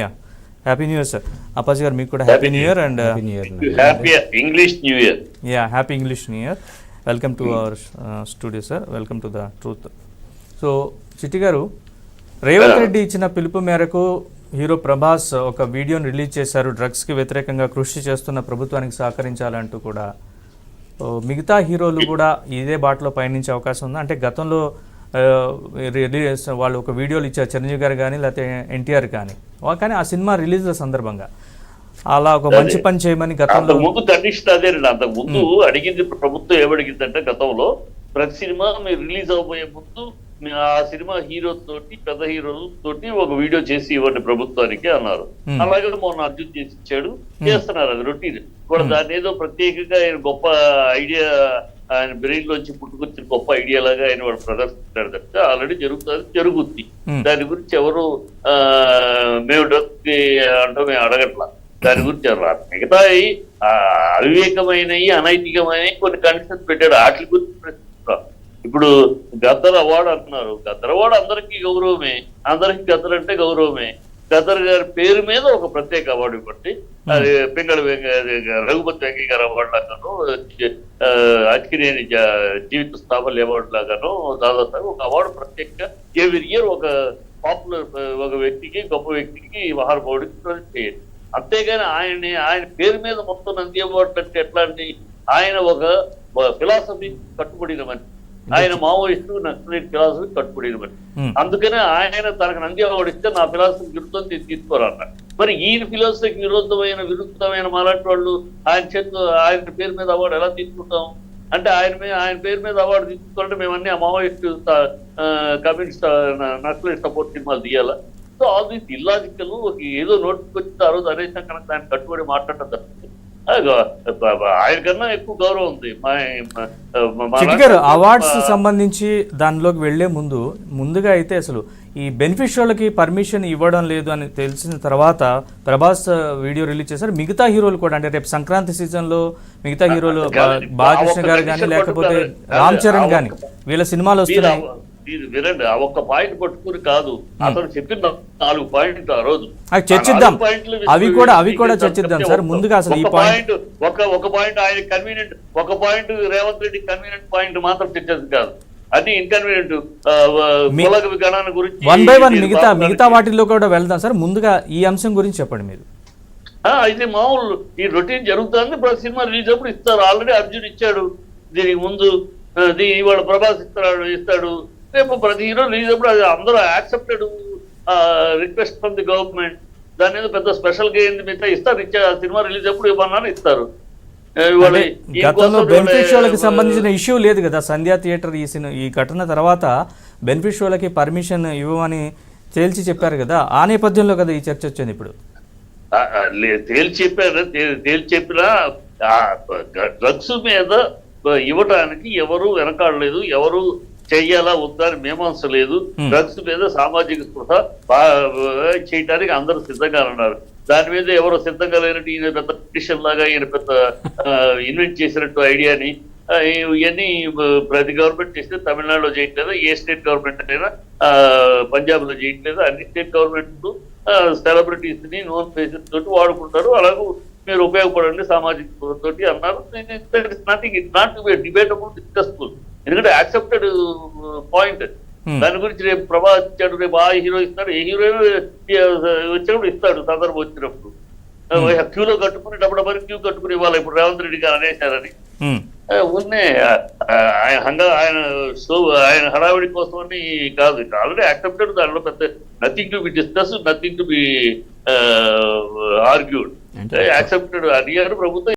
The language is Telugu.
Yeah happy new year sir. Appaji గారు మీకు కూడా happy new year and happy English new year. Yeah happy English new year. Welcome to our studio sir. Welcome to the truth. So చిట్టి గారు, రేవంత్ రెడ్డి ఇచ్చిన పిలుపు మేరకు హీరో ప్రభాస్ ఒక వీడియోని రిలీజ్ చేశారు. డ్రగ్స్కి వ్యతిరేకంగా కృషి చేస్తున్న ప్రభుత్వానికి సహకరించాలంటూ కూడా. మిగతా హీరోలు కూడా ఇదే బాటలో పయనించే అవకాశం ఉందా? అంటే గతంలో వాళ్ళు ఒక వీడియోలు ఇచ్చారు, చిరంజీవి గారు కానీ లేకపోతే ఎన్టీఆర్ కానీ ఆ సినిమా రిలీజ్ సందర్భంగా అలా ఒక మంచి పని చేయమని గతంలో ముందు కండిషన్ అదేనండి. అంతకు ముందు అడిగింది ప్రభుత్వం ఏమడిగిందంటే, గతంలో ప్రతి సినిమా మీరు రిలీజ్ అవబోయే ముందు ఆ సినిమా హీరో తోటి పెద్ద హీరోలతోటి ఒక వీడియో చేసి ఇవ్వండి ప్రభుత్వానికి అన్నారు. అలాగే మొన్న అర్జున్ చేసి ఇచ్చాడు, చేస్తున్నారు. అది రొటీన్ కూడా. దాన్ని ఏదో ప్రత్యేకంగా ఆయన గొప్ప ఐడియా, ఆయన బ్రెయిన్ లోంచి పుట్టుకొచ్చిన గొప్ప ఐడియా లాగా ఆయన వాడు ప్రదర్శించాడు తప్ప ఆల్రెడీ జరుగుద్ది. దాని గురించి ఎవరు మేము అంటే మేము అడగట్లా. దాని గురించి మిగతా అవివేకమైనవి, అనైతికమైనవి కొన్ని కండిషన్స్ పెట్టాడు. వాటి గురించి ప్రశ్నిస్తాం. ఇప్పుడు గద్దర్ అవార్డు అంటున్నారు. గద్దర్ అవార్డు అందరికీ గౌరవమే, అందరికి గద్దర్ అంటే గౌరవమే. గద్దర్ గారి పేరు మీద ఒక ప్రత్యేక అవార్డు ఇవ్వండి. అది పింగళ రఘుపతి వెంకయ్య గారు అవార్డు లాగాను, అక్కినేని జీవిత స్థాపన అవార్డు లాగాను దాదాపు ఒక అవార్డు ప్రత్యేకంగా ఎవ్రీ ఇయర్ ఒక పాపులర్ ఒక వ్యక్తికి, గొప్ప వ్యక్తికి, మహానుభావుడికి చేయండి. అంతేగాని ఆయన పేరు మీద మొత్తం నంది అవార్డు అంటే ఎట్లాంటి, ఆయన ఒక ఫిలాసఫీ కట్టుబడిన మనిషి. ఆయన మావోయిస్టు నక్సలైట్ ఫిలాసఫీ కట్టుబడిన మనిషి. అందుకనే ఆయన తనకు నంది అవార్డు ఇస్తే నా ఫిలాసఫీ విరుద్ధం తీసుకోరన్నారు. మరి ఈయన ఫిలాసఫీకి విరుద్ధమైన మాలాంటి వాళ్ళు ఆయన పేరు మీద అవార్డు ఎలా తీసుకుంటాం? అంటే ఆయన పేరు మీద అవార్డు తీసుకోవాలంటే మేమన్నీ ఆ మావోయిస్టు కమ్యూనిస్ట్ నక్సలైట్ సపోర్ట్ సినిమాలు తీయాలా? So all these illogical. ఏదో నోటికి వచ్చింది ఆ రోజు అనేసాం కనుక దాన్ని కట్టుబడి మాట్లాడటం తప్పింది. ఆయన కన్నా ఎక్కువ గౌరవం ఉంది. అవార్డ్స్ సంబంధించి దానిలోకి వెళ్లే ముందుగా అయితే అసలు ఈ బెనిఫిషియర్లకి పర్మిషన్ ఇవ్వడం లేదు అని తెలిసిన తర్వాత ప్రభాస్ వీడియో రిలీజ్ చేశారు. మిగతా హీరోలు కూడా, అంటే రేపు సంక్రాంతి సీజన్ లో మిగతా హీరోలు బాలకృష్ణ గారు కానీ లేకపోతే రామ్ చరణ్ కానీ వీళ్ళ సినిమాలు వస్తున్నాయి. వినండి, ఆ ఒక్క పాయింట్ పట్టుకుని కాదు, అతను చెప్పిన 4 పాయింట్లు ఆ రోజు చర్చిద్దాం. అవి కూడా చర్చిద్దాం సార్. ముందుగా అసలు ఈ పాయింట్ ఒక పాయింట్ ఆయన కన్వీనియంట్, ఒక point Revanth Reddy convenient point మాత్రం చర్చది కాదు. అది ఇన్కన్వీనియంట్ గణన గురించి 1 by 1 మిగతా వాటిల్లో కూడా వెళ్దాం సార్. ముందుగా ఈ అంశం గురించి చెప్పండి మీరు. అయితే మామూలు ఈ రొటీన్ జరుగుతుంది. ప్రతి సినిమా రిలీజ్ అప్పుడు ఇస్తారు. ఆల్రెడీ అర్జున్ ఇచ్చాడు దీనికి ముందు, ఇవాళ ప్రభాస్ ఇస్తాడు. రేపు ప్రతి హీరో రిలీజ్ అప్పుడు అది అందరూ accepted request from the government. దాని మీద పెద్ద స్పెషల్ గా ఏంది మిగతా ఇస్తారు. సినిమా రిలీజ్ అప్పుడు ఇవ్వమన్నారు, ఇస్తారు. గతంలో బెనిఫిషియర్లకు సంబంధించిన ఇష్యూ లేదు కదా. సంధ్యా థియేటర్ ఈ ఘటన తర్వాత బెనిఫిషియర్లకి పర్మిషన్ ఇవ్వమని తేల్చి చెప్పారు కదా. ఆ నేపథ్యంలో కదా ఈ చర్చ వచ్చింది. ఇప్పుడు తేల్చి చెప్పినా డ్రగ్స్ మీద ఇవ్వటానికి ఎవరు వెనకాడలేదు, ఎవరు చెయ్యాలా వద్దా అని మీమాంస లేదు. డ్రగ్స్ మీద సామాజిక స్పృహ చేయటానికి అందరూ సిద్ధంగా ఉన్నారు. దాని మీద ఎవరో సిద్ధంగా లేనట్టు ఈయన పెద్ద పిటిషన్ లాగా, ఈయన పెద్ద ఇన్వెంట్ చేసినట్టు ఐడియాని ఇవన్నీ ప్రతి గవర్నమెంట్ చేస్తే తమిళనాడులో చేయట్లేదు, ఏ స్టేట్ గవర్నమెంట్ అయినా పంజాబ్ లో చేయట్లేదు. అన్ని స్టేట్ గవర్నమెంట్ సెలబ్రిటీస్ ని నోన్ ఫేసెస్ తోటి వాడుకుంటారు. అలాగే మీరు ఉపయోగపడండి సామాజిక తోటి అన్నారు. నథింగ్, ఇట్ నాట్ డిబేటబుల్, డిస్కస్ఫుల్. ఎందుకంటే యాక్సెప్టెడ్ పాయింట్. దాని గురించి రేపు ప్రభాస్ ఇచ్చాడు, రేపు ఆ హీరో ఇస్తాడు, ఏ హీరో వచ్చినప్పుడు ఇస్తాడు. సందర్భం వచ్చినప్పుడు క్యూలో కట్టుకుని డబ్బు క్యూ కట్టుకుని ఇవ్వాలి. ఇప్పుడు రేవంత్ రెడ్డి గారు అనేసారని ఉన్నాయి. ఆయన హడావిడి కోసం అని కాదు, ఆల్రెడీ యాక్సెప్టెడ్. దానిలో పెద్ద nothing to be discuss, nothing to be argued. Accepted అడిగారు ప్రభుత్వం.